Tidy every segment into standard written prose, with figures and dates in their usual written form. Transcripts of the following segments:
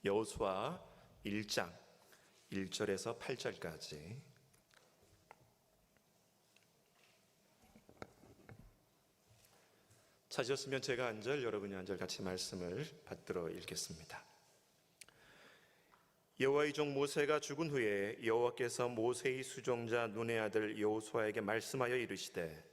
여호수아 1장 1절에서 8절까지. 찾으셨으면 제가 한 절, 여러분이 한 절 같이 말씀을 받들어 읽겠습니다. 여호와의 종 모세가 죽은 후에 여호와께서 모세의 수종자 눈의 아들 여호수아에게 말씀하여 이르시되,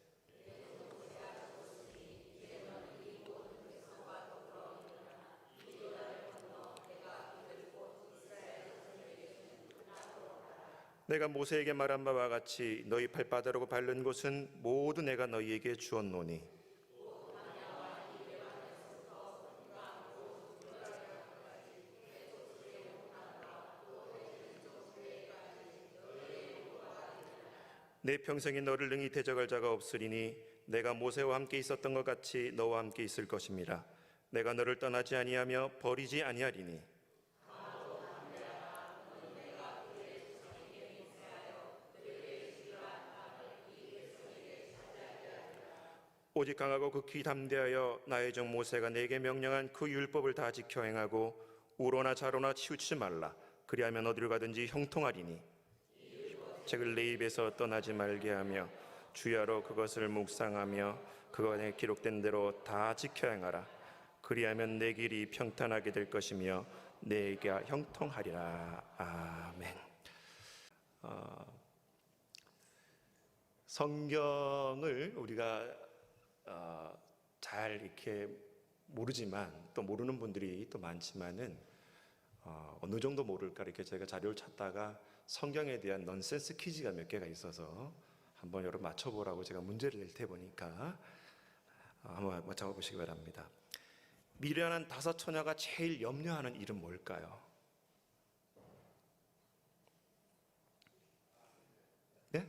내가 모세에게 말한 바와 같이 너희 발바닥으로 밟는 곳은 모두 내가 너희에게 주었노니 내 평생에 너를 능히 대적할 자가 없으리니 내가 모세와 함께 있었던 것 같이 너와 함께 있을 것임이라. 내가 너를 떠나지 아니하며 버리지 아니하리니 오직 강하고 극히 담대하여 나의 종 모세가 내게 명령한 그 율법을 다 지켜 행하고 우로나 좌로나 치우치지 말라. 그리하면 어디로 가든지 형통하리니 책을 내 입에서 떠나지 말게 하며 주야로 그것을 묵상하며 그것에 기록된 대로 다 지켜 행하라. 그리하면 내 길이 평탄하게 될 것이며 내가 형통하리라. 아멘. 성경을 우리가 잘 이렇게 모르지만 또 모르는 분들이 또 많지만은 어느 정도 모를까 이렇게 제가 자료를 찾다가 성경에 대한 넌센스 퀴즈가 몇 개가 있어서 한번 여러분 맞춰보라고 제가 문제를 낼 테 보니까 한번 맞춰보시기 바랍니다. 미련한 다섯 처녀가 제일 염려하는 일은 뭘까요? 네?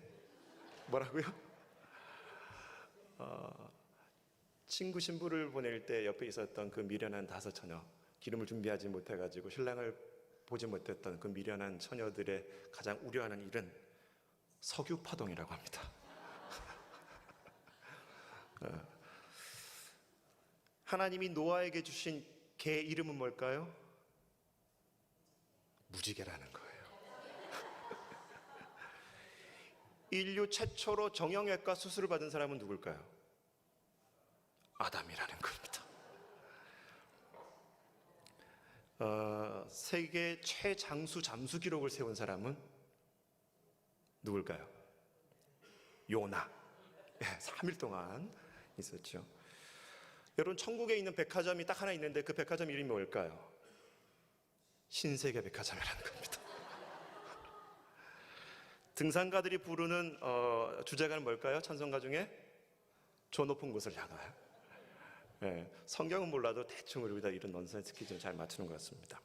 뭐라고요? 친구 신부를 보낼 때 옆에 있었던 그 미련한 다섯 처녀, 기름을 준비하지 못해가지고 신랑을 보지 못했던 그 미련한 처녀들의 가장 우려하는 일은 석유 파동이라고 합니다. 하나님이 노아에게 주신 개 이름은 뭘까요? 무지개라는 거예요. 인류 최초로 정형외과 수술을 받은 사람은 누굴까요? 아담이라는 겁니다. 세계 최장수 잠수 기록을 세운 사람은 누굴까요? 요나. 3일 동안 있었죠. 여러분, 천국에 있는 백화점이 딱 하나 있는데 그 백화점 이름이 뭘까요? 신세계 백화점이라는 겁니다. 등산가들이 부르는 주제가는 뭘까요? 찬송가 중에 저 높은 곳을 향하여. 성경은 몰라도 대충 우리가 이런 넌센스 퀴즈를 잘 맞추는 것 같습니다.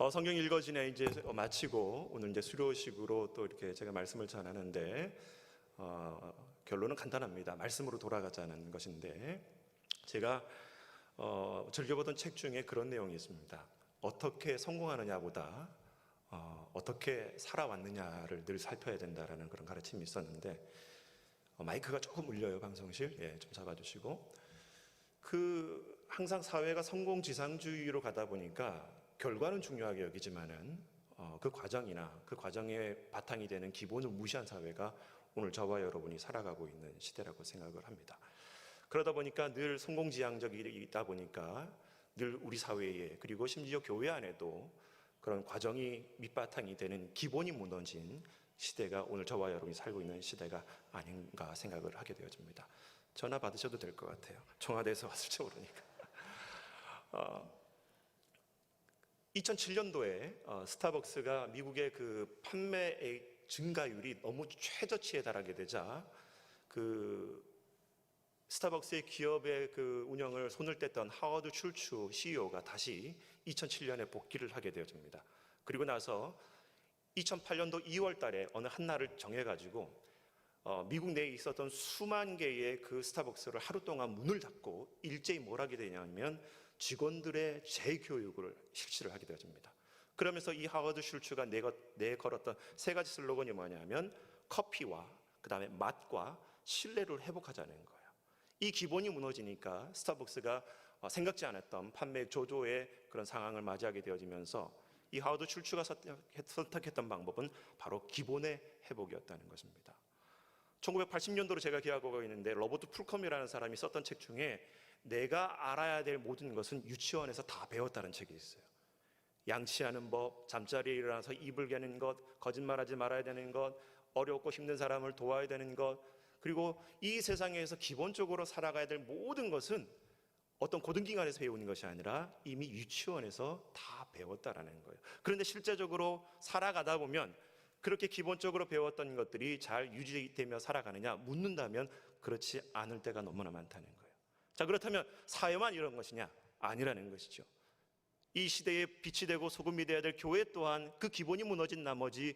성경 읽어지네 이제 마치고 오늘 이제 수료식으로 또 이렇게 제가 말씀을 전하는데 결론은 간단합니다. 말씀으로 돌아가자는 것인데, 제가 즐겨보던 책 중에 그런 내용이 있습니다. 어떻게 성공하느냐보다 어떻게 살아왔느냐를 늘 살펴야 된다라는 그런 가르침이 있었는데, 마이크가 조금 울려요, 방송실. 좀 잡아주시고. 항상 사회가 성공지상주의로 가다 보니까 결과는 중요하게 여기지만은 그 과정이나 그 과정의 바탕이 되는 기본을 무시한 사회가 오늘 저와 여러분이 살아가고 있는 시대라고 생각을 합니다. 그러다 보니까 늘 성공지향적이다 보니까 늘 우리 사회에, 그리고 심지어 교회 안에도 그런 과정이 밑바탕이 되는 기본이 무너진 시대가 오늘 저와 여러분이 살고 있는 시대가 아닌가 생각을 하게 되어집니다. 전화 받으셔도 될 것 같아요. 청와대에서 왔을지 모르니까. 2007년도에 스타벅스가 미국의 그 판매액 증가율이 너무 최저치에 달하게 되자 스타벅스의 기업의 그 운영을 손을 뗐던 하워드 슐츠 CEO가 다시 2007년에 복귀를 하게 되어집니다. 그리고 나서 2008년도 2월 달에 어느 한 날을 정해가지고 미국 내에 있었던 수만 개의 그 스타벅스를 하루 동안 문을 닫고 일제히 뭘 하게 되냐면 직원들의 재교육을 실시를 하게 되어집니다. 그러면서 이 하워드 슐츠가 내걸었던 세 가지 슬로건이 뭐냐면 커피와 그 다음에 맛과 신뢰를 회복하자는 거예요. 이 기본이 무너지니까 스타벅스가 생각지 않았던 판매액 조조의 그런 상황을 맞이하게 되어지면서 이 하워드 슐츠가 선택했던 방법은 바로 기본의 회복이었다는 것입니다. 1980년도로 제가 기억하고 있는데 로버트 풀컴이라는 사람이 썼던 책 중에 내가 알아야 될 모든 것은 유치원에서 다 배웠다는 책이 있어요. 양치하는 법, 잠자리에 일어나서 이불 개는 것, 거짓말하지 말아야 되는 것, 어렵고 힘든 사람을 도와야 되는 것, 그리고 이 세상에서 기본적으로 살아가야 될 모든 것은 어떤 고등기관에서 배우는 것이 아니라 이미 유치원에서 다 배웠다라는 거예요. 그런데 실제적으로 살아가다 보면 그렇게 기본적으로 배웠던 것들이 잘 유지되며 살아가느냐 묻는다면 그렇지 않을 때가 너무나 많다는 거예요. 자, 그렇다면 사회만 이런 것이냐? 아니라는 것이죠. 이 시대에 빛이 되고 소금이 되어야 될 교회 또한 그 기본이 무너진 나머지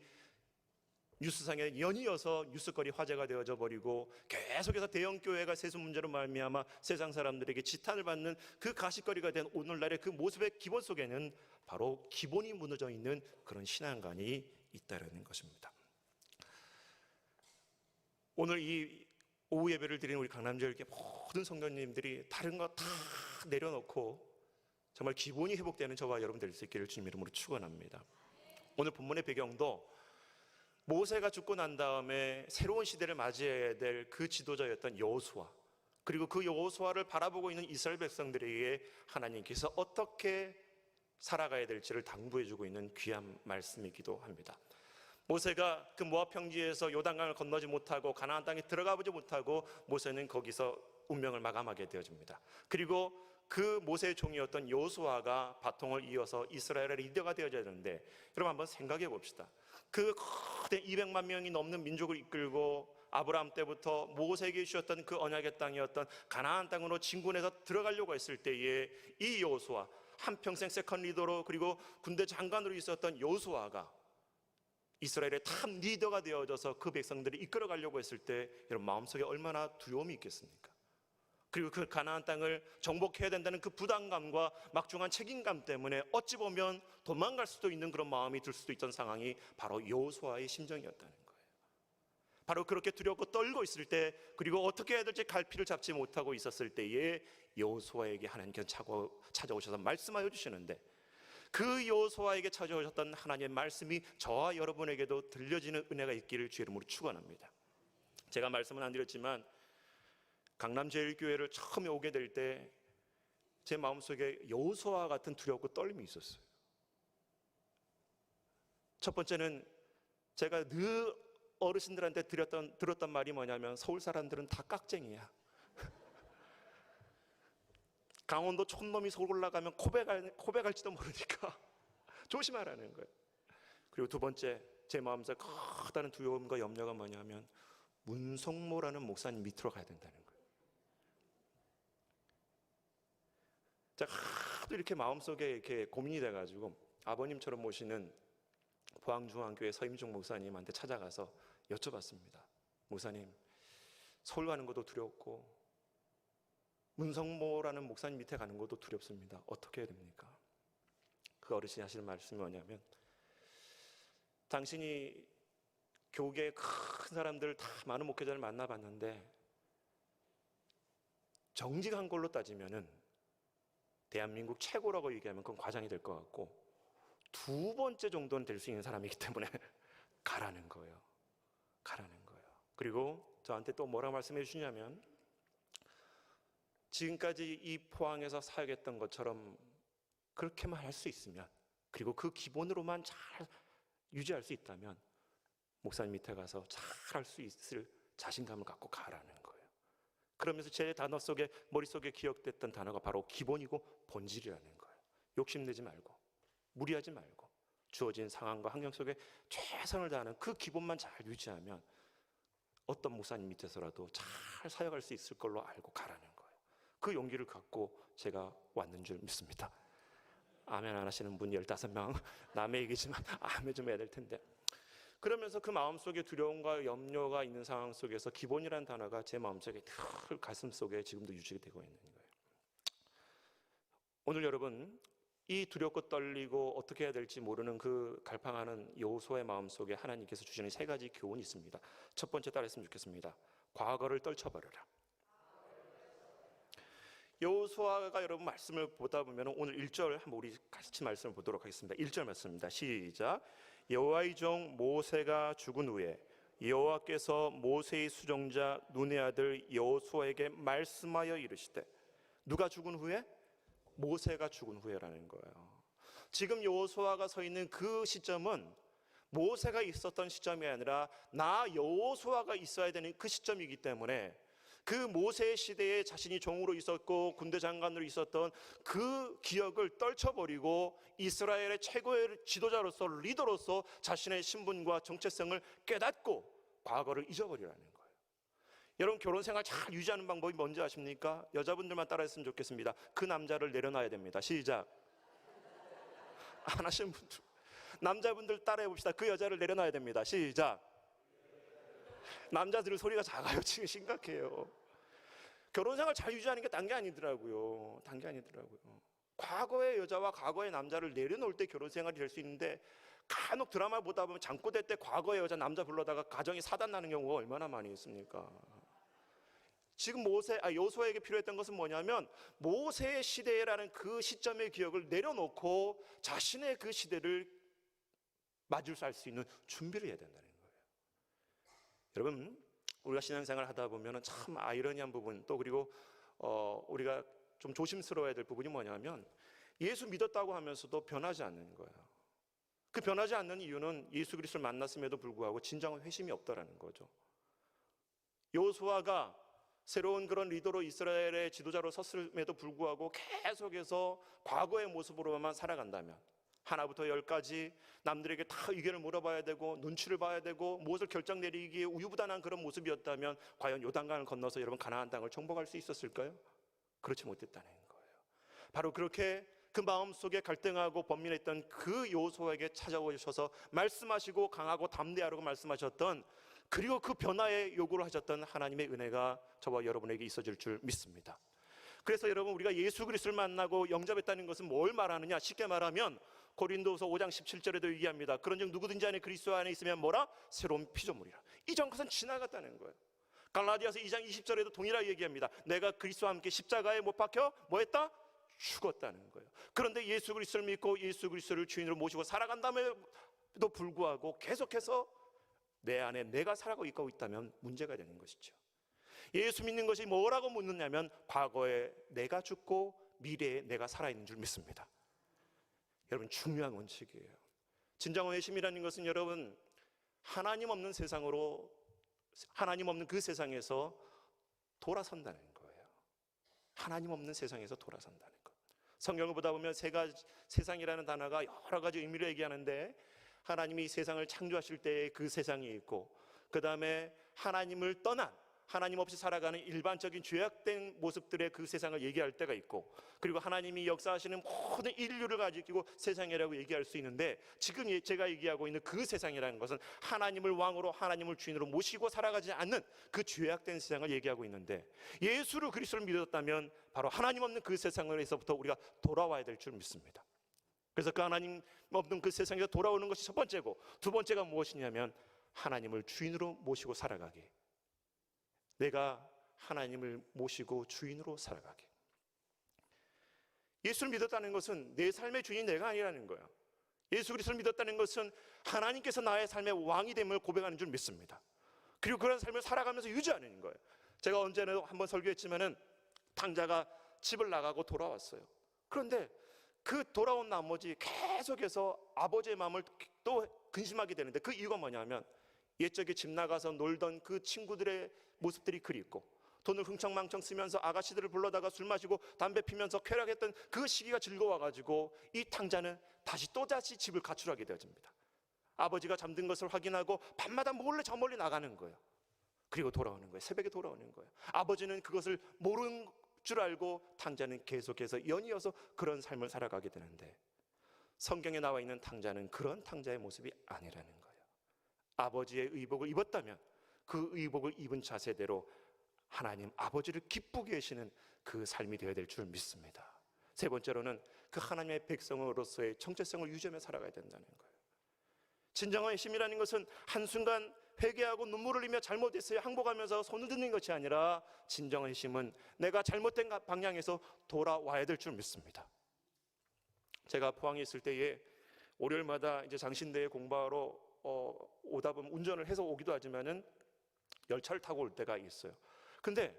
뉴스상에 연이어서 뉴스거리 화제가 되어져 버리고 계속해서 대형 교회가 세수 문제로 말미암아 세상 사람들에게 지탄을 받는 그 가십거리가 된 오늘날의 그 모습의 기본 속에는 바로 기본이 무너져 있는 그런 신앙관이 있다는 것입니다. 오늘 이 오후 예배를 드리는 우리 강남교회 모든 성도님들이 다른 거 다 내려놓고 정말 기본이 회복되는 저와 여러분 될 수 있기를 주님 이름으로 축원합니다. 오늘 본문의 배경도 모세가 죽고 난 다음에 새로운 시대를 맞이해야 될 그 지도자였던 여호수아, 그리고 그 여호수아를 바라보고 있는 이스라엘 백성들에게 하나님께서 어떻게 살아가야 될지를 당부해주고 있는 귀한 말씀이기도 합니다. 모세가 그 모압 평지에서 요단강을 건너지 못하고 가나안 땅에 들어가 보지 못하고 모세는 거기서 운명을 마감하게 되어집니다. 그리고 그 모세의 종이었던 여호수아가 바통을 이어서 이스라엘의 리더가 되어져야 되는데, 여러분 한번 생각해 봅시다. 그 거대 200만 명이 넘는 민족을 이끌고 아브라함 때부터 모세에게 주셨던 그 언약의 땅이었던 가나안 땅으로 진군해서 들어가려고 했을 때에 이 여호수아, 한평생 세컨 리더로 그리고 군대 장관으로 있었던 여호수아가 이스라엘의 탑 리더가 되어져서 그 백성들을 이끌어가려고 했을 때 여러분 마음속에 얼마나 두려움이 있겠습니까? 그리고 그 가나안 땅을 정복해야 된다는 그 부담감과 막중한 책임감 때문에 어찌 보면 도망갈 수도 있는 그런 마음이 들 수도 있던 상황이 바로 여호수아의 심정이었다는 거예요. 바로 그렇게 두렵고 떨고 있을 때, 그리고 어떻게 해야 될지 갈피를 잡지 못하고 있었을 때에 여호수아에게 하나님께서 찾아오셔서 말씀하여 주시는데, 그 여호수아에게 찾아오셨던 하나님의 말씀이 저와 여러분에게도 들려지는 은혜가 있기를 주의 이름으로 축원합니다. 제가 말씀은 안 드렸지만 강남제일교회를 처음에 오게 될 때 제 마음속에 여호수아와 같은 두렵고 떨림이 있었어요. 첫 번째는 제가 늘 어르신들한테 들었던 말이 뭐냐면 서울 사람들은 다 깍쟁이야. 강원도 촌놈이 서울 올라가면 고백할지도 모르니까 조심하라는 거예요. 그리고 두 번째, 제 마음속에 커다란 두려움과 염려가 뭐냐면 문성모라는 목사님 밑으로 가야 된다는 거예요. 제가 하도 이렇게 마음속에 이렇게 고민이 돼가지고 아버님처럼 모시는 포항중앙교회 서임중 목사님한테 찾아가서 여쭤봤습니다. 목사님, 서울 가는 것도 두렵고 문성모라는 목사님 밑에 가는 것도 두렵습니다. 어떻게 해야 됩니까? 그 어르신이 하시는 말씀이 뭐냐면, 당신이 교계 큰 사람들 다 많은 목회자를 만나봤는데 정직한 걸로 따지면은 대한민국 최고라고 얘기하면 그건 과장이 될 것 같고 두 번째 정도는 될 수 있는 사람이기 때문에 가라는 거예요. 가라는 거예요. 그리고 저한테 또 뭐라고 말씀해 주시냐면, 지금까지 이 포항에서 사역했던 것처럼 그렇게만 할 수 있으면, 그리고 그 기본으로만 잘 유지할 수 있다면 목사님 밑에 가서 잘 할 수 있을 자신감을 갖고 가라는 거예요. 그러면서 제 단어 속에, 머릿속에 기억됐던 단어가 바로 기본이고 본질이라는 거예요. 욕심내지 말고 무리하지 말고 주어진 상황과 환경 속에 최선을 다하는 그 기본만 잘 유지하면 어떤 목사님 밑에서라도 잘 사역할 수 있을 걸로 알고 가라는 거예요. 그 용기를 갖고 제가 왔는 줄 믿습니다. 아멘 안 하시는 분 15명, 남의 얘기지만 아멘 좀 해야 될 텐데. 그러면서 그 마음속에 두려움과 염려가 있는 상황 속에서 기본이라는 단어가 제 마음속에 늘 가슴 속에 지금도 유지되고 있는 거예요. 오늘 여러분, 이 두렵고 떨리고 어떻게 해야 될지 모르는 그 갈팡하는 여호수아의 마음속에 하나님께서 주시는 세 가지 교훈이 있습니다. 첫 번째 따라했으면 좋겠습니다. 과거를 떨쳐버려라. 여호수아가 여러분 말씀을 보다 보면 오늘 1절 한번 우리 같이 말씀을 보도록 하겠습니다. 1절 말씀입니다. 시작. 여호와의 종 모세가 죽은 후에 여호와께서 모세의 수종자 눈의 아들 여호수아에게 말씀하여 이르시되, 누가 죽은 후에? 모세가 죽은 후에라는 거예요. 지금 여호수아가 서 있는 그 시점은 모세가 있었던 시점이 아니라 나 여호수아가 있어야 되는 그 시점이기 때문에 그 모세의 시대에 자신이 종으로 있었고 군대 장관으로 있었던 그 기억을 떨쳐버리고 이스라엘의 최고의 지도자로서 리더로서 자신의 신분과 정체성을 깨닫고 과거를 잊어버리라는 거예요. 여러분, 결혼 생활 잘 유지하는 방법이 뭔지 아십니까? 여자분들만 따라했으면 좋겠습니다. 그 남자를 내려놔야 됩니다. 시작. 안 하시는 분들, 남자분들 따라해 봅시다. 그 여자를 내려놔야 됩니다. 시작. 남자들 소리가 작아요. 지금 심각해요. 결혼 생활 잘 유지하는 게 딴 게 아니더라고요. 딴 게 아니더라고요. 과거의 여자와 과거의 남자를 내려놓을 때 결혼 생활이 될 수 있는데, 간혹 드라마 보다 보면 잠꼬대 때 과거의 여자 남자 불러다가 가정이 사단 나는 경우가 얼마나 많이 있습니까? 지금 여호수아에게 필요했던 것은 뭐냐면 모세의 시대라는 그 시점의 기억을 내려놓고 자신의 그 시대를 맞을 수 있는 준비를 해야 된다는 거예요. 여러분, 우리가 신앙생활을 하다 보면 참 아이러니한 부분, 또 그리고 우리가 좀 조심스러워야 될 부분이 뭐냐면 예수 믿었다고 하면서도 변하지 않는 거예요. 그 변하지 않는 이유는 예수 그리스도를 만났음에도 불구하고 진정한 회심이 없다라는 거죠. 여호수아가 새로운 그런 리더로 이스라엘의 지도자로 섰음에도 불구하고 계속해서 과거의 모습으로만 살아간다면, 하나부터 열까지 남들에게 다 의견을 물어봐야 되고 눈치를 봐야 되고 무엇을 결정 내리기에 우유부단한 그런 모습이었다면 과연 요단강을 건너서 여러분 가나안 땅을 정복할 수 있었을까요? 그렇지 못했다는 거예요. 바로 그렇게 그 마음속에 갈등하고 번민했던 그 여호수아에게 찾아오셔서 말씀하시고 강하고 담대하라고 말씀하셨던, 그리고 그 변화의 요구를 하셨던 하나님의 은혜가 저와 여러분에게 있어질 줄 믿습니다. 그래서 여러분, 우리가 예수 그리스도를 만나고 영접했다는 것은 뭘 말하느냐? 쉽게 말하면 고린도후서 5장 17절에도 얘기합니다. 그런즉 누구든지 안에 그리스도 안에 있으면 뭐라? 새로운 피조물이라. 이전 것은 지나갔다는 거예요. 갈라디아서 2장 20절에도 동일하게 얘기합니다. 내가 그리스도와 함께 십자가에 못 박혀 뭐 했다? 죽었다는 거예요. 그런데 예수 그리스도를 믿고 예수 그리스도를 주인으로 모시고 살아간다면에도 불구하고 계속해서 내 안에 내가 살아가고 있다면 문제가 되는 것이죠. 예수 믿는 것이 뭐라고 묻느냐면 과거에 내가 죽고 미래에 내가 살아있는 줄 믿습니다. 여러분, 중요한 원칙이에요. 진정한 회심이라는 것은 여러분, 하나님 없는 세상으로, 하나님 없는 그 세상에서 돌아선다는 거예요. 하나님 없는 세상에서 돌아선다는 것. 성경을 보다 보면 세상이라는 단어가 여러 가지 의미로 얘기하는데, 하나님이 세상을 창조하실 때의 그 세상이 있고, 그 다음에 하나님을 떠난, 하나님 없이 살아가는 일반적인 죄악된 모습들의 그 세상을 얘기할 때가 있고, 그리고 하나님이 역사하시는 모든 인류를 가지고 세상이라고 얘기할 수 있는데, 지금 제가 얘기하고 있는 그 세상이라는 것은 하나님을 왕으로, 하나님을 주인으로 모시고 살아가지 않는 그 죄악된 세상을 얘기하고 있는데, 예수를 그리스도를 믿었다면 바로 하나님 없는 그 세상에서부터 우리가 돌아와야 될 줄 믿습니다. 그래서 그 하나님 없는 그 세상에서 돌아오는 것이 첫 번째고, 두 번째가 무엇이냐면 하나님을 주인으로 모시고 살아가기. 내가 하나님을 모시고 주인으로 살아가게. 예수를 믿었다는 것은 내 삶의 주인이 내가 아니라는 거예요. 예수 그리스도를 믿었다는 것은 하나님께서 나의 삶의 왕이 됨을 고백하는 줄 믿습니다. 그리고 그런 삶을 살아가면서 유지하는 거예요. 제가 언제나 한번 설교했지만은 탕자가 집을 나가고 돌아왔어요. 그런데 그 돌아온 나머지 계속해서 아버지의 마음을 또 근심하게 되는데, 그 이유가 뭐냐면 옛적에 집 나가서 놀던 그 친구들의 모습들이 그립고, 돈을 흥청망청 쓰면서 아가씨들을 불러다가 술 마시고 담배 피면서 쾌락했던 그 시기가 즐거워가지고 이 탕자는 또다시 집을 가출하게 되어집니다. 아버지가 잠든 것을 확인하고 밤마다 몰래 저 멀리 나가는 거예요. 그리고 돌아오는 거예요. 새벽에 돌아오는 거예요. 아버지는 그것을 모르는 줄 알고 탕자는 계속해서 연이어서 그런 삶을 살아가게 되는데, 성경에 나와 있는 탕자는 그런 탕자의 모습이 아니라는 거예요. 아버지의 의복을 입었다면 그 의복을 입은 자세대로 하나님 아버지를 기쁘게 하시는 그 삶이 되어야 될 줄 믿습니다. 세 번째로는 그 하나님의 백성으로서의 정체성을 유지하며 살아가야 된다는 거예요. 진정한 힘이라는 것은 한순간 회개하고 눈물을 흘리며 잘못했어요 항복하면서 손을 드는 것이 아니라 진정한 회심은 내가 잘못된 방향에서 돌아와야 될 줄 믿습니다. 제가 포항에 있을 때에 월요일마다 이제 장신대에 공부하러 오다 보면 운전을 해서 오기도 하지만은 열차를 타고 올 때가 있어요. 근데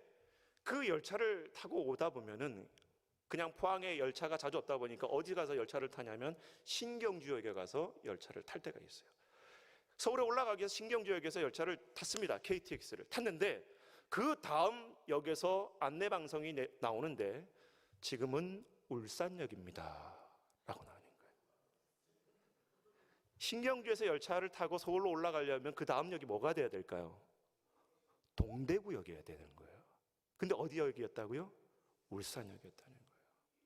그 열차를 타고 오다 보면은 그냥 포항에 열차가 자주 없다 보니까 어디 가서 열차를 타냐면 신경주역에 가서 열차를 탈 때가 있어요. 서울에 올라가기 위해서 신경주역에서 열차를 탔습니다. KTX를 탔는데 그 다음 역에서 안내방송이 나오는데 지금은 울산역입니다 라고 나오는 거예요. 신경주에서 열차를 타고 서울로 올라가려면 그 다음 역이 뭐가 돼야 될까요? 동대구역이어야 되는 거예요. 근데 어디 역이었다고요? 울산역이었다는 거예요.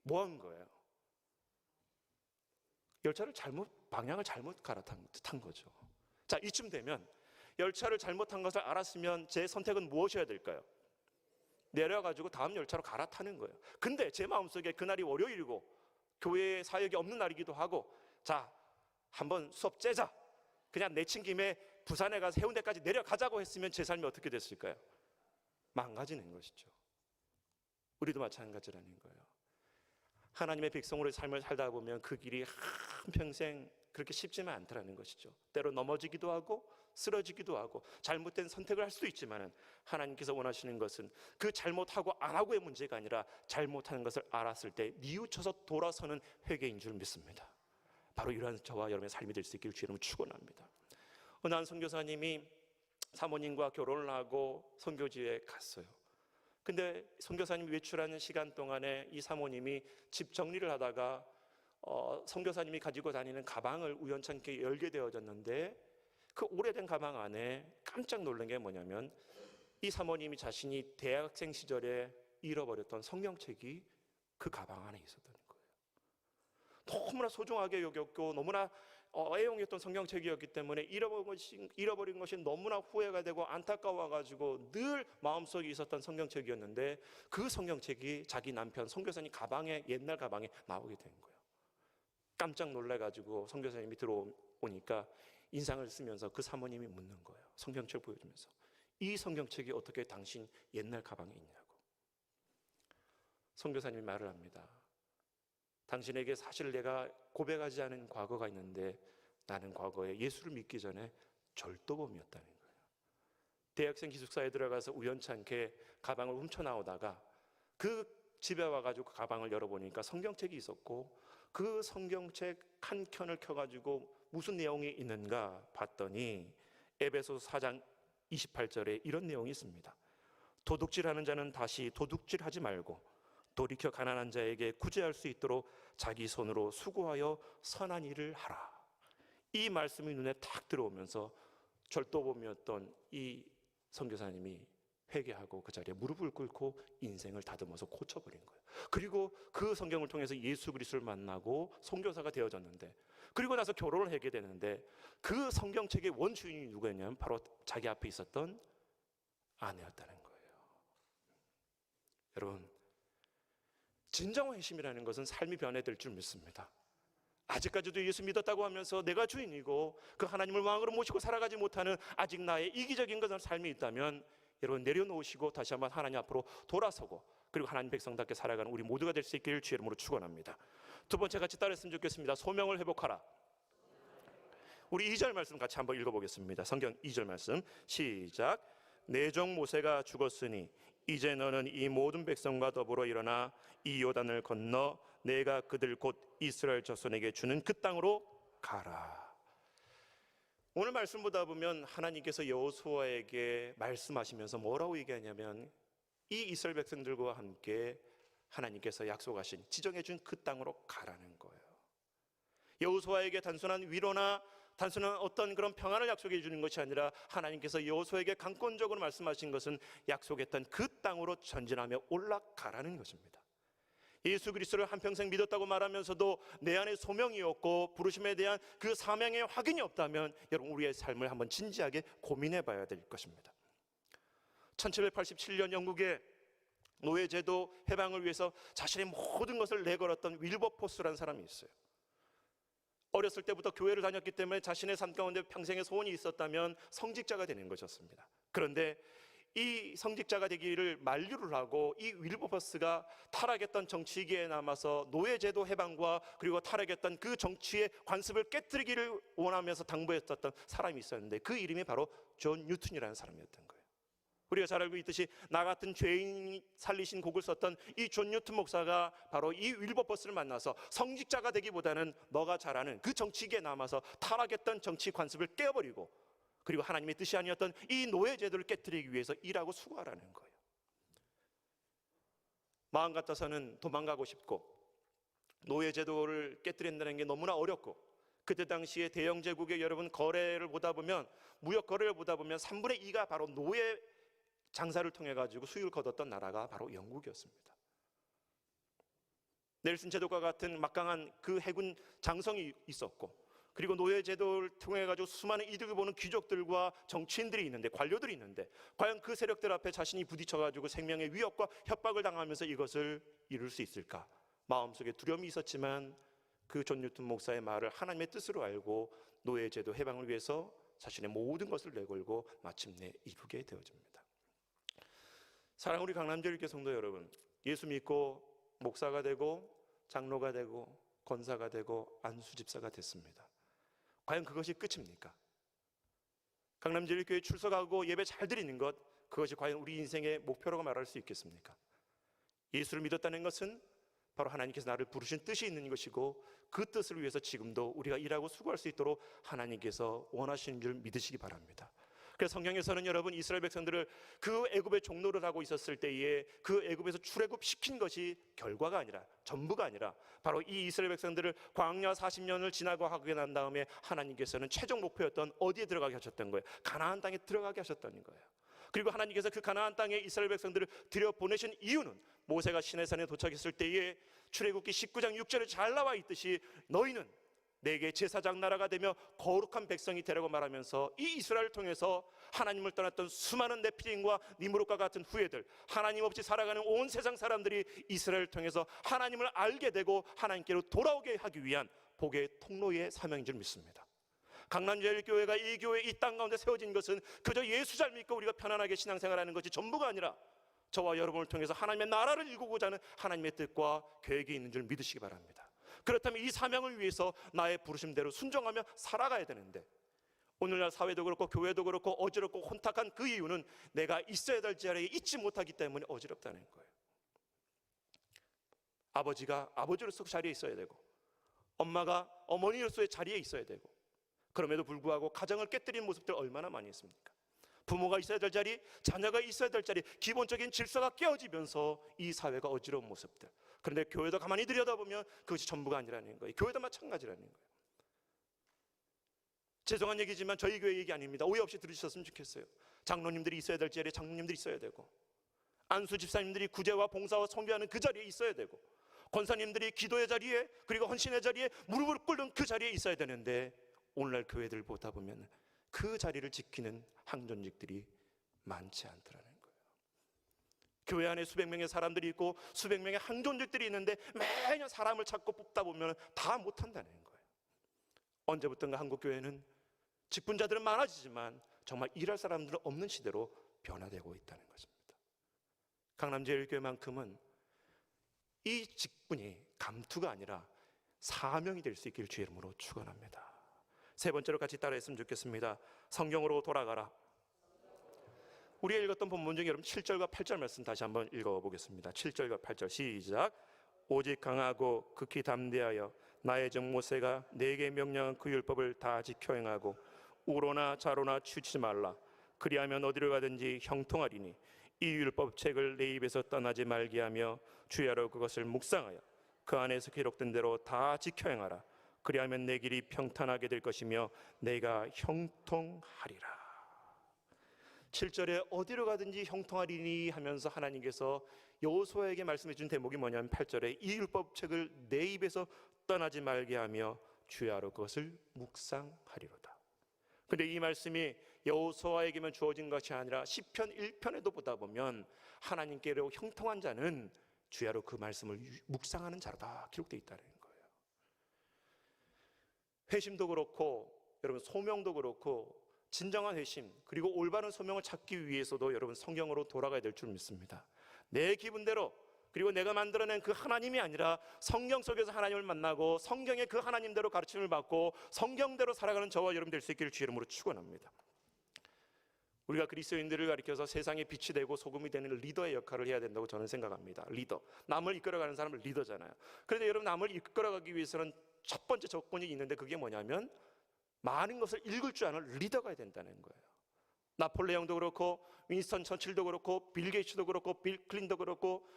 뭐 한 거예요? 열차를 방향을 잘못 갈아탄 거죠. 자, 이쯤 되면 열차를 잘못한 것을 알았으면 제 선택은 무엇이어야 될까요? 내려가지고 다음 열차로 갈아타는 거예요. 근데 제 마음속에 그날이 월요일이고 교회에 사역이 없는 날이기도 하고, 자, 한번 수업 째자, 그냥 내친 김에 부산에 가서 해운대까지 내려가자고 했으면 제 삶이 어떻게 됐을까요? 망가지는 것이죠. 우리도 마찬가지라는 거예요. 하나님의 백성으로의 삶을 살다 보면 그 길이 한평생 그렇게 쉽지만 않더라는 것이죠. 때로 넘어지기도 하고 쓰러지기도 하고 잘못된 선택을 할 수도 있지만 하나님께서 원하시는 것은 그 잘못하고 안 하고의 문제가 아니라 잘못하는 것을 알았을 때 뉘우쳐서 돌아서는 회개인 줄 믿습니다. 바로 이러한 저와 여러분의 삶이 될 수 있기를 주의 이름으로 축원합니다. 어느 한 선교사님이 사모님과 결혼을 하고 선교지에 갔어요. 근데 선교사님이 외출하는 시간 동안에 이 사모님이 집 정리를 하다가 선교사님이 가지고 다니는 가방을 우연찮게 열게 되어졌는데 그 오래된 가방 안에 깜짝 놀란 게 뭐냐면 이 사모님이 자신이 대학생 시절에 잃어버렸던 성경책이 그 가방 안에 있었던 거예요. 너무나 소중하게 여겼고 너무나 애용했던 성경책이었기 때문에 잃어버린 것이 너무나 후회가 되고 안타까워가지고 늘 마음속에 있었던 성경책이었는데 그 성경책이 자기 남편 선교사님 가방에, 옛날 가방에 나오게 된 거예요. 깜짝 놀라가지고 선교사님이 들어오니까 인상을 쓰면서 그 사모님이 묻는 거예요. 성경책 보여주면서 이 성경책이 어떻게 당신 옛날 가방에 있냐고. 선교사님이 말을 합니다. 당신에게 사실 내가 고백하지 않은 과거가 있는데 나는 과거에 예수를 믿기 전에 절도범이었다는 거예요. 대학생 기숙사에 들어가서 우연찮게 가방을 훔쳐나오다가 그 집에 와가지고 그 가방을 열어보니까 성경책이 있었고 그 성경책 한 켠을 켜가지고 무슨 내용이 있는가 봤더니 에베소서 4장 28절에 이런 내용이 있습니다. 도둑질하는 자는 다시 도둑질하지 말고 돌이켜 가난한 자에게 구제할 수 있도록 자기 손으로 수고하여 선한 일을 하라. 이 말씀이 눈에 탁 들어오면서 절도범이었던 이 선교사님이 회개하고 그 자리에 무릎을 꿇고 인생을 다듬어서 고쳐버린 거예요. 그리고 그 성경을 통해서 예수 그리스도를 만나고 선교사가 되어졌는데, 그리고 나서 결혼을 하게 되는데 그 성경책의 원주인이 누구였냐면 바로 자기 앞에 있었던 아내였다는 거예요. 여러분, 진정한 회심이라는 것은 삶이 변해될 줄 믿습니다. 아직까지도 예수 믿었다고 하면서 내가 주인이고 그 하나님을 왕으로 모시고 살아가지 못하는 아직 나의 이기적인 것은 삶이 있다면 여러분 내려놓으시고 다시 한번 하나님 앞으로 돌아서고 그리고 하나님 백성답게 살아가는 우리 모두가 될 수 있기를 주의 이름으로 축원합니다. 두 번째 같이 따라했으면 좋겠습니다. 소명을 회복하라. 우리 2절 말씀 같이 한번 읽어보겠습니다. 성경 2절 말씀 시작. 내 종 모세가 죽었으니 이제 너는 이 모든 백성과 더불어 일어나 이 요단을 건너 내가 그들 곧 이스라엘 자손에게 주는 그 땅으로 가라. 오늘 말씀 보다 보면 하나님께서 여호수아에게 말씀하시면서 뭐라고 얘기하냐면 이 이스라엘 백성들과 함께 하나님께서 약속하신 지정해 준 그 땅으로 가라는 거예요. 여호수아에게 단순한 위로나 단순한 어떤 그런 평안을 약속해 주는 것이 아니라 하나님께서 여호수아에게 강권적으로 말씀하신 것은 약속했던 그 땅으로 전진하며 올라가라는 것입니다. 예수 그리스도를 한평생 믿었다고 말하면서도 내 안에 소명이 없고 부르심에 대한 그 사명의 확인이 없다면 여러분 우리의 삶을 한번 진지하게 고민해 봐야 될 것입니다. 1787년 영국의 노예제도 해방을 위해서 자신의 모든 것을 내걸었던 윌버포스라는 사람이 있어요. 어렸을 때부터 교회를 다녔기 때문에 자신의 삶 가운데 평생의 소원이 있었다면 성직자가 되는 것이었습니다. 그런데 이 성직자가 되기를 만류를 하고 이 윌버퍼스가 타락했던 정치기에 남아서 노예제도 해방과 그리고 타락했던 그 정치의 관습을 깨뜨리기를 원하면서 당부했었던 사람이 있었는데 그 이름이 바로 존 뉴턴이라는 사람이었던 거예요. 우리가 잘 알고 있듯이 나 같은 죄인이 살리신 곡을 썼던 이 존 뉴턴 목사가 바로 이 윌버퍼스를 만나서 성직자가 되기보다는 너가 잘 아는 그 정치기에 남아서 타락했던 정치 관습을 깨버리고 그리고 하나님의 뜻이 아니었던 이 노예제도를 깨뜨리기 위해서 일하고 수고하라는 거예요. 마음 같아서는 도망가고 싶고 노예제도를 깨뜨린다는 게 너무나 어렵고 그때 당시에 대영 제국의 여러분 거래를 보다 보면 무역 거래를 보다 보면 3분의 2가 바로 노예 장사를 통해 가지고 수익을 거뒀던 나라가 바로 영국이었습니다. 넬슨 제도과 같은 막강한 그 해군 장성이 있었고 그리고 노예제도를 통해 가지고 수많은 이득을 보는 귀족들과 정치인들이 있는데 관료들이 있는데 과연 그 세력들 앞에 자신이 부딪혀 가지고 생명의 위협과 협박을 당하면서 이것을 이룰 수 있을까? 마음속에 두려움이 있었지만 그 존 뉴턴 목사의 말을 하나님의 뜻으로 알고 노예제도 해방을 위해서 자신의 모든 것을 내걸고 마침내 이루게 되어집니다. 사랑하는 우리 강남제일교회 성도 여러분, 예수 믿고 목사가 되고 장로가 되고 권사가 되고 안수집사가 됐습니다. 과연 그것이 끝입니까? 강남제일교회에 출석하고 예배 잘 드리는 것, 그것이 과연 우리 인생의 목표라고 말할 수 있겠습니까? 예수를 믿었다는 것은 바로 하나님께서 나를 부르신 뜻이 있는 것이고 그 뜻을 위해서 지금도 우리가 일하고 수고할 수 있도록 하나님께서 원하시는 줄 믿으시기 바랍니다. 그래서 성경에서는 여러분 이스라엘 백성들을 그 애굽의 종노를 하고 있었을 때에 그 애굽에서 출애굽 시킨 것이 결과가 아니라 전부가 아니라 바로 이 이스라엘 백성들을 광야 40년을 지나고 하게 난 다음에 하나님께서는 최종 목표였던 어디에 들어가게 하셨던 거예요? 가나안 땅에 들어가게 하셨다는 거예요. 그리고 하나님께서 그 가나안 땅에 이스라엘 백성들을 들여보내신 이유는 모세가 시내산에 도착했을 때에 출애굽기 19장 6절에 잘 나와 있듯이 너희는 내게 제사장 나라가 되며 거룩한 백성이 되라고 말하면서 이 이스라엘을 통해서 하나님을 떠났던 수많은 네피림과 니므롯과 같은 후예들, 하나님 없이 살아가는 온 세상 사람들이 이스라엘을 통해서 하나님을 알게 되고 하나님께로 돌아오게 하기 위한 복의 통로의 사명인 줄 믿습니다. 강남제일교회가 이 교회 이 땅 가운데 세워진 것은 그저 예수 잘 믿고 우리가 편안하게 신앙생활하는 것이 전부가 아니라 저와 여러분을 통해서 하나님의 나라를 이루고자 하는 하나님의 뜻과 계획이 있는 줄 믿으시기 바랍니다. 그렇다면 이 사명을 위해서 나의 부르심대로 순종하며 살아가야 되는데 오늘날 사회도 그렇고 교회도 그렇고 어지럽고 혼탁한 그 이유는 내가 있어야 될 자리에 있지 못하기 때문에 어지럽다는 거예요. 아버지가 아버지로서 그 자리에 있어야 되고 엄마가 어머니로서의 자리에 있어야 되고 그럼에도 불구하고 가정을 깨뜨리는 모습들 얼마나 많이 있습니까? 부모가 있어야 될 자리, 자녀가 있어야 될 자리, 기본적인 질서가 깨어지면서 이 사회가 어지러운 모습들. 그런데 교회도 가만히 들여다보면 그것이 전부가 아니라는 거예요. 교회도 마찬가지라는 거예요. 죄송한 얘기지만 저희 교회 얘기 아닙니다. 오해 없이 들으셨으면 좋겠어요. 장로님들이 있어야 될 자리에 장로님들이 있어야 되고 안수 집사님들이 구제와 봉사와 선교하는 그 자리에 있어야 되고 권사님들이 기도의 자리에 그리고 헌신의 자리에 무릎을 꿇는 그 자리에 있어야 되는데 오늘날 교회들 보다 보면 그 자리를 지키는 항존직들이 많지 않더라는 거예요. 교회 안에 수백 명의 사람들이 있고 수백 명의 항존직들이 있는데 매년 사람을 찾고 뽑다 보면 다 못한다는 거예요. 언제부턴가 한국교회는 직분자들은 많아지지만 정말 일할 사람들은 없는 시대로 변화되고 있다는 것입니다. 강남제일교회만큼은 이 직분이 감투가 아니라 사명이 될 수 있기를 주의 이름으로 축원합니다. 세 번째로 같이 따라했으면 좋겠습니다. 성경으로 돌아가라. 우리가 읽었던 본문 중에 여러분 7절과 8절 말씀 다시 한번 읽어보겠습니다. 7절과 8절 시작. 오직 강하고 극히 담대하여 나의 종 모세가 내게 명령한 그 율법을 다 지켜 행하고 우로나 좌로나 치우치지 말라. 그리하면 어디로 가든지 형통하리니 이 율법책을 내 입에서 떠나지 말게 하며 주야로 그것을 묵상하여 그 안에서 기록된 대로 다 지켜 행하라. 그리하면 내 길이 평탄하게 될 것이며 내가 형통하리라. 7절에 어디로 가든지 형통하리니 하면서 하나님께서 여호수아에게 말씀해 준 대목이 뭐냐면 8절에 이 율법책을 내 입에서 떠나지 말게 하며 주야로 그것을 묵상하리로다. 근데 이 말씀이 여호수아에게만 주어진 것이 아니라 시편 1편에도 보다 보면 하나님께로 형통한 자는 주야로 그 말씀을 묵상하는 자로다 기록되어 있다는 거예요. 회심도 그렇고 여러분 소명도 그렇고 진정한 회심 그리고 올바른 소명을 찾기 위해서도 여러분 성경으로 돌아가야 될 줄 믿습니다. 내 기분대로 그리고 내가 만들어낸 그 하나님이 아니라 성경 속에서 하나님을 만나고 성경의 그 하나님대로 가르침을 받고 성경대로 살아가는 저와 여러분 될 수 있기를 주의 이름으로 축원합니다. 우리가 그리스도인들을 가리켜서 세상에 빛이 되고 소금이 되는 리더의 역할을 해야 된다고 저는 생각합니다. 리더, 남을 이끌어가는 사람을 리더잖아요. 그런데 여러분 남을 이끌어가기 위해서는 첫 번째 조건이 있는데 그게 뭐냐면 많은 것을 읽을 줄 아는 리더가 된다는 거예요. 나폴레옹도 그렇고 윈스턴 처칠도 그렇고 빌 게이츠도 그렇고 빌 클린도 그렇고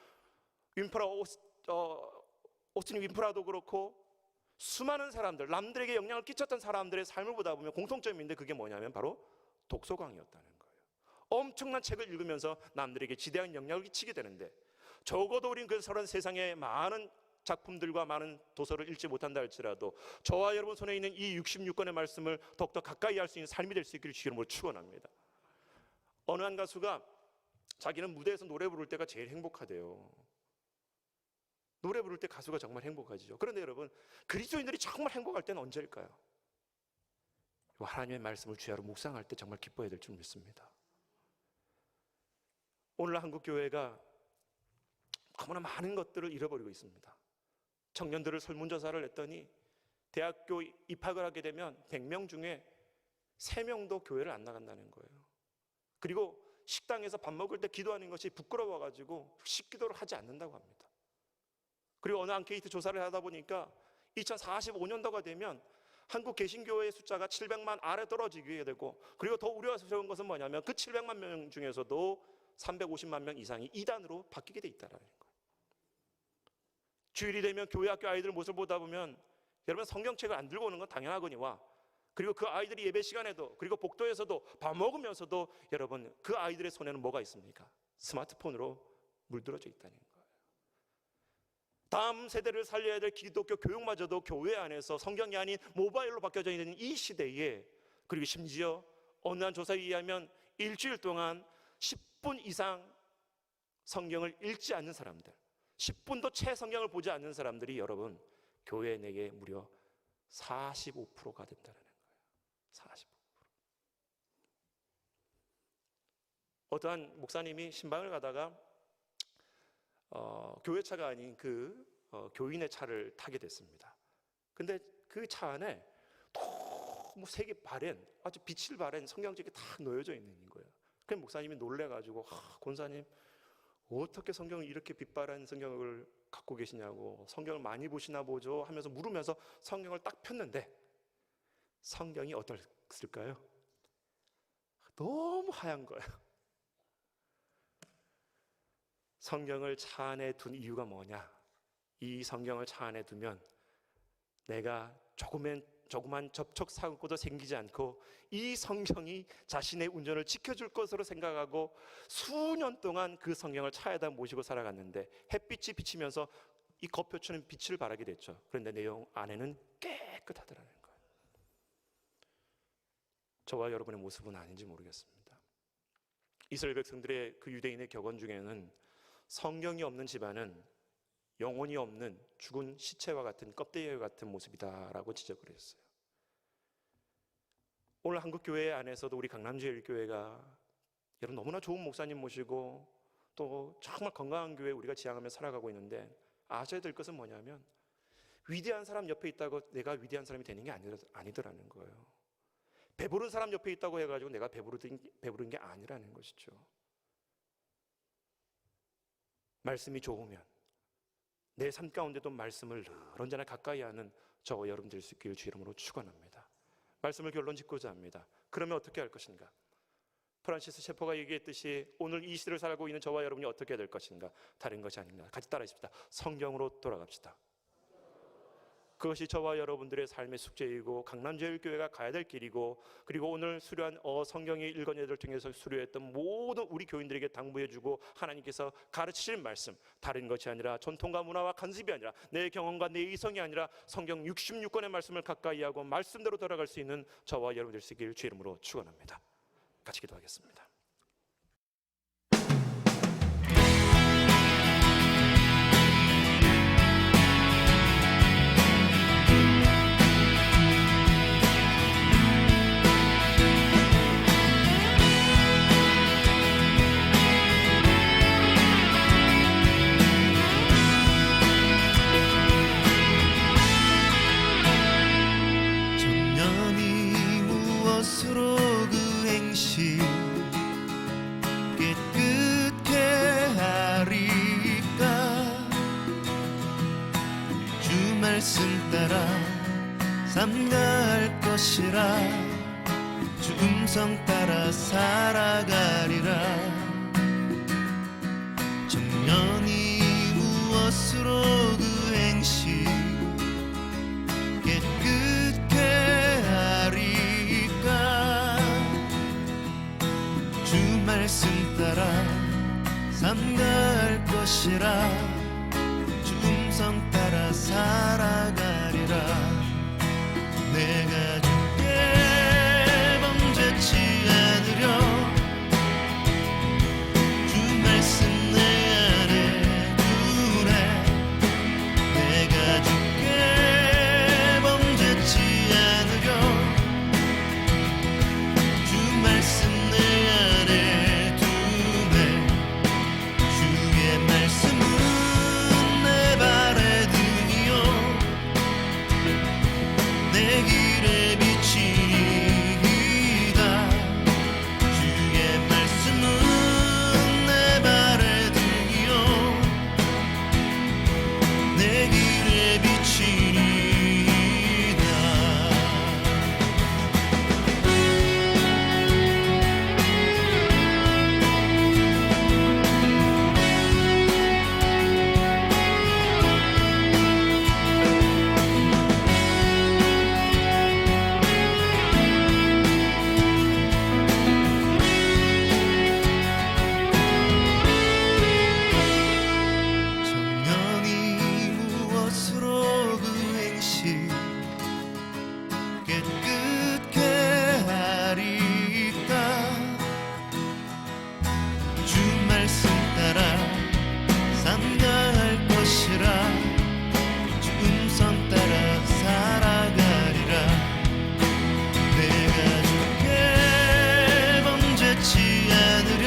오스틴 윈프라도 그렇고 수많은 사람들, 남들에게 영향을 끼쳤던 사람들의 삶을 보다 보면 공통점이 있는데 그게 뭐냐면 바로 독서광이었다는 거예요. 엄청난 책을 읽으면서 남들에게 지대한 영향을 끼치게 되는데 적어도 우리는 그 세상에 많은 작품들과 많은 도서를 읽지 못한다 할지라도 저와 여러분 손에 있는 이 66권의 말씀을 더욱더 가까이 할 수 있는 삶이 될 수 있기를 주님으로 축원합니다. 어느 한 가수가 자기는 무대에서 노래 부를 때가 제일 행복하대요. 노래 부를 때 가수가 정말 행복하죠. 그런데 여러분 그리스도인들이 정말 행복할 때는 언제일까요? 하나님의 말씀을 주야로 묵상할 때 정말 기뻐해야 될 줄 믿습니다. 오늘 한국 교회가 너무나 많은 것들을 잃어버리고 있습니다. 청년들을 설문조사를 했더니 대학교 입학을 하게 되면 100명 중에 3명도 교회를 안 나간다는 거예요. 그리고 식당에서 밥 먹을 때 기도하는 것이 부끄러워가지고 식기도를 하지 않는다고 합니다. 그리고 어느 앙케이트 조사를 하다 보니까 2045년도가 되면 한국 개신교회의 숫자가 700만 아래 떨어지게 되고 그리고 더 우려스러운 것은 뭐냐면 그 700만 명 중에서도 350만 명 이상이 이단으로 바뀌게 돼 있다는 거예요. 주일이 되면 교회 학교 아이들 모습을 보다 보면 여러분 성경책을 안 들고 오는 건 당연하거니와 그리고 그 아이들이 예배 시간에도 그리고 복도에서도 밥 먹으면서도 여러분 그 아이들의 손에는 뭐가 있습니까? 스마트폰으로 물들어져 있다는 거예요. 다음 세대를 살려야 될 기독교 교육마저도 교회 안에서 성경이 아닌 모바일로 바뀌어져 있는 이 시대에 그리고 심지어 어느 한 조사에 의하면 일주일 동안 10분 이상 성경을 읽지 않는 사람들 10분도 채 성경을 보지 않는 사람들이 여러분 교회 내에 무려 45%가 된다는 거예요. 45%. 어떠한 목사님이 신방을 가다가 교회 차가 아닌 그 교인의 차를 타게 됐습니다. 근데 그 차 안에 너무 색이 바랜 아주 빛을 바랜 성경책이 다 놓여져 있는 거예요. 그래서 목사님이 놀래가지고 권사님 어떻게 성경을 이렇게 빛바랜 성경을 갖고 계시냐고 성경을 많이 보시나 보죠 하면서 물으면서 성경을 딱 폈는데 성경이 어떻을까요? 너무 하얀 거예요. 성경을 차 안에 둔 이유가 뭐냐? 이 성경을 차 안에 두면 내가 조그만 접촉사고도 생기지 않고 이 성경이 자신의 운전을 지켜줄 것으로 생각하고 수년 동안 그 성경을 차에다 모시고 살아갔는데 햇빛이 비치면서 이 겉표추는 빛을 발하게 됐죠. 그런데 내용 안에는 깨끗하더라는 거예요. 저와 여러분의 모습은 아닌지 모르겠습니다. 이스라엘 백성들의 그 유대인의 격언 중에는 성경이 없는 집안은 영혼이 없는 죽은 시체와 같은 껍데기와 같은 모습이다라고 지적을 했어요. 오늘 한국교회 안에서도 우리 강남제일교회가 여러분 너무나 좋은 목사님 모시고 또 정말 건강한 교회 우리가 지향하며 살아가고 있는데 아셔야 될 것은 뭐냐면 위대한 사람 옆에 있다고 내가 위대한 사람이 되는 게 아니더라는 거예요. 배부른 사람 옆에 있다고 해가지고 내가 배부른 게 아니라는 것이죠. 말씀이 좋으면 내 삶 가운데도 말씀을 언제나 가까이 하는 저와 여러분 될 수 있기를 주 이름으로 축원합니다. 말씀을 결론 짓고자 합니다. 그러면 어떻게 할 것인가? 프란시스 셰퍼가 얘기했듯이 오늘 이 시대를 살고 있는 저와 여러분이 어떻게 해야 될 것인가? 다른 것이 아닙니다. 같이 따라하십시다. 성경으로 돌아갑시다. 그것이 저와 여러분들의 삶의 숙제이고 강남제일교회가 가야 될 길이고 그리고 오늘 수료한 성경의 일권예들을 통해서 수료했던 모든 우리 교인들에게 당부해주고 하나님께서 가르치실 말씀 다른 것이 아니라 전통과 문화와 간섭이 아니라 내 경험과 내 이성이 아니라 성경 66권의 말씀을 가까이 하고 말씀대로 돌아갈 수 있는 저와 여러분 될 수 있기를 주의 이름으로 축원합니다. 같이 기도하겠습니다. 말씀 따라 삼가할 것이라 주 음성 따라 살아가리라 청년이 무엇으로 그 행실 깨끗게 하리까 주 말씀 따라 삼가할 것이라 주 음성 따라 살아가리라 내가 주께 범죄치 않으려 주 말씀 내 안에 두네 내가 주께 범죄치 않으려 주 말씀 내 안에 두네 주의 말씀은 내 발의 등이요 내 길의 빛이다 주의 말씀은 내 발의 등이요 내 길의 빛이다 청년이 무엇으로 그 행실 깨끗게 하리까 주 말씀 따라 삼가할 것이라 주 음성 따라 살아가리라 내가 주께 범죄치 않으려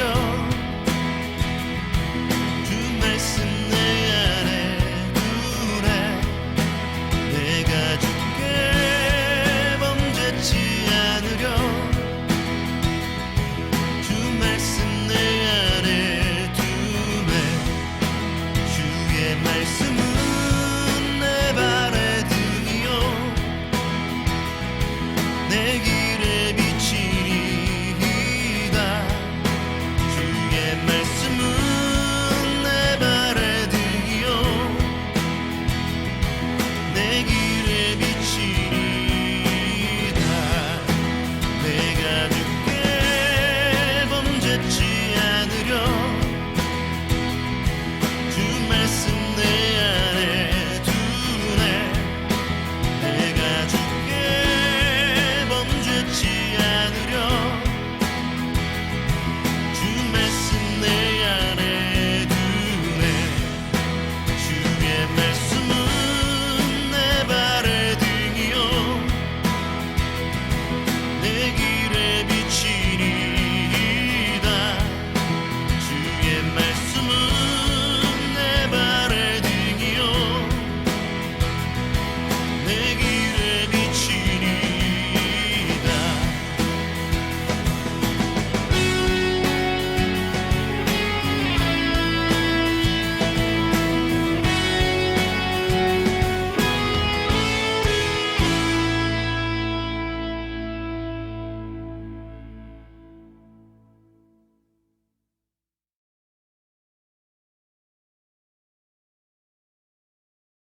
주 말씀 내 안에 두네 내가 주께 범죄치 않으려 주 말씀 내 안에 두네 주의 말씀은